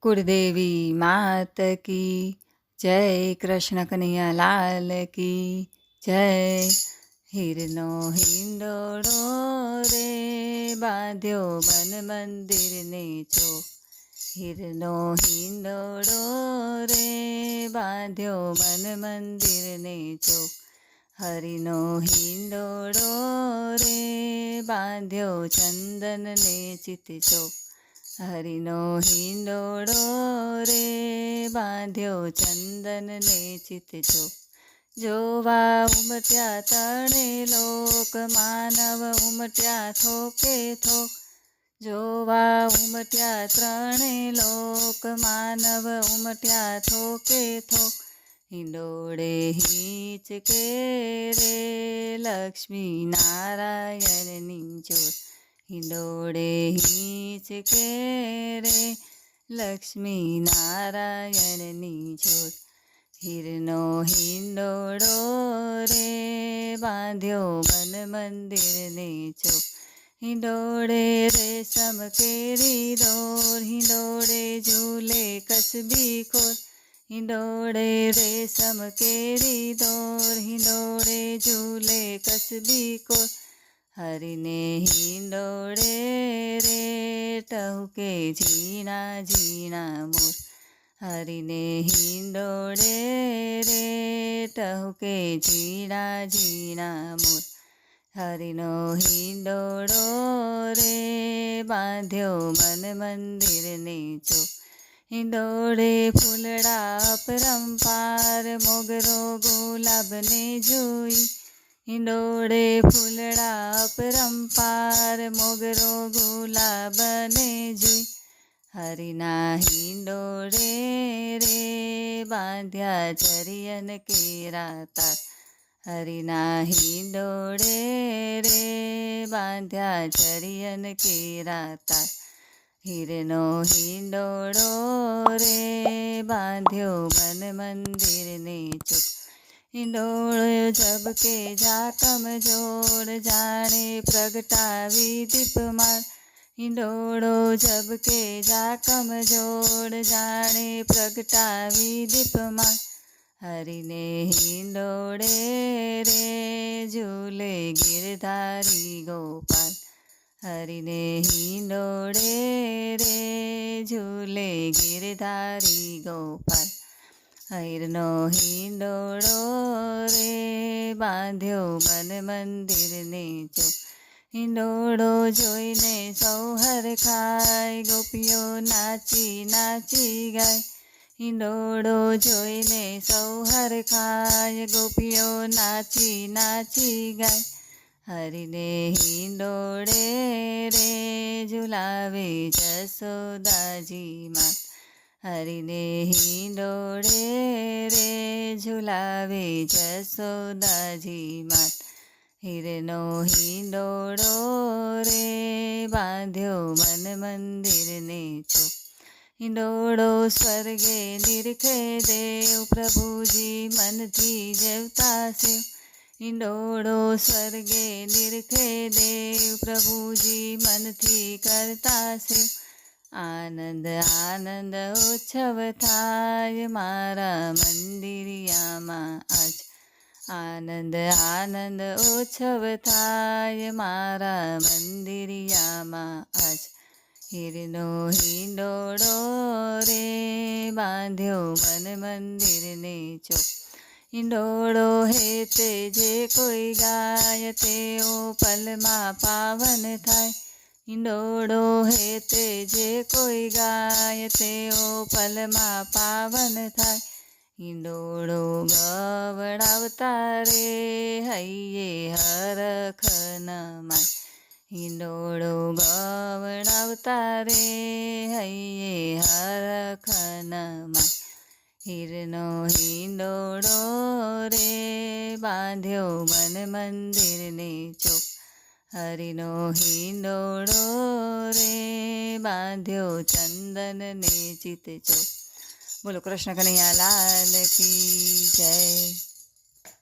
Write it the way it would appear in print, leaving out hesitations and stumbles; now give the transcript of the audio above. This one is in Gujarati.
कुलदेवी मात की जय। कृष्ण कन्हैया लाल की जय। હીરનો હિંડોળો રે બાંધ્યો બન મંદિરને ચોક। હીરનો હિંડોળો રે બાંધ્યો બન મંદિરને ચોક। હરિનો હિંડોળો રે બાંધ્યો ચંદનને ચિત ચોક। હરિનો હિંડોળો રે બાંધ્યો ચંદનને ચિત ચોક। જોવા ઉમટ્યા તણે લોક માનવ ઉમટ્યા થોકે થોક। જોવા ઉમટ્યા ત્રણે લોક માનવ ઉમટ્યા થોકે થોક। હિંડોળે હિંચકે રે લક્ષ્મી નારાયણની જોત। હિંડોળે હિંચકે રે લક્ષ્મી નારાયણની જોત। હીરનો હિંડોળો રે બાંધ્યો બન મંદિરને ચોક। હિંડોળે રેશમ કેરી દોર હિંડોળે ઝૂલે કસબી કોર। હિંડોળે રેશમ કેરી દોર હિંડોળે ઝૂલે કસબી કોર। હરિને હિંડોળે રે ટહુકે ઝીણા ઝીણા મોર। હરિને હિંડોળે રે ટહુકે ઝીણા ઝીણા મોર। હરિનો હિંડોળો રે બાંધ્યો મન મંદિરને ચોક। હિંડોળે ફૂલડા અપરંપાર મોગરો ગુલાબને જોઈ। હિંડોળે ફૂલડા અપરંપાર મોગરો ગુલાબને જોઈ। હરિના હિંડોળે રે બાંધ્યા ચરિયન કેરા તાર। હરિના હિંડોળે રે બાંધ્યા ચરિયન કેરા તાર। હીરનો હિંડોળો રે બાંધ્યો મન મંદિરને ચોક। હિંડોળો ઝબકે ઝાકમ જોડ જાણે પ્રગટાવી દીપમાળ। હિંડોળો ઝબકે ઝાકમ જોડ જાણે પ્રગટાવી દીપમાળ। હરિને હિંડોળે રે ઝૂલે ગિરધારી ગોપાલ। હરિને હિંડોળે રે ઝૂલે ગિરધારી ગોપાલ। હીરનો હિંડોળો રે બાંધ્યો મન મંદિરને ચોક। હિંડોળો જોઈને સૌ હરખાય ગોપીઓ નાચી નાચી ગાય। હિંડોળો જોઈને સૌ હરખાય ગોપીઓ નાચી નાચી ગાય। હરિને હિંડોળે રે ઝુલાવે જસોદાજી માત। હરિને હિંડોળે રે ઝુલાવે જસોદાજી માત। હીરનો હિંડોળો રે બાંધ્યો મન મંદિરને ચોક। હિંડોળો સ્વર્ગે નિરખે દેવ પ્રભુજી મનથી જેવતા શિવ। હિંડોળો સ્વર્ગે નિરખે દેવ પ્રભુજી મનથી કરતા શિવ। આનંદ આનંદ ઉત્સવ થાય મારા મંદિરિયામાં આજ। આનંદ આનંદ ઉત્સવ થાય મારા મંદિરિયામાં આજ। હીરનો હિંડોળો રે બાંધ્યો મન મંદિરને ચોક। હિંડોળો હેતે જે કોઈ ગાય તેઓ પલમાં પાવન થાય। હિંડોળો હેતે જે કોઈ ગાય તેઓ પલમાં પાવન થાય। હિંડોળો ગવડાવતા રે હૈયે હરખ નમાય। હિંડોળો ગવડાવતા રે હૈયે હરખ નમાય। હીરનો હિંડોળો રે બાંધ્યો મન મંદિરને ચોક। હરિનો હિંડોળો રે બાંધ્યો ચંદનને ચિત ચોક। બોલો કૃષ્ણ કનૈયા લાલ કી જય।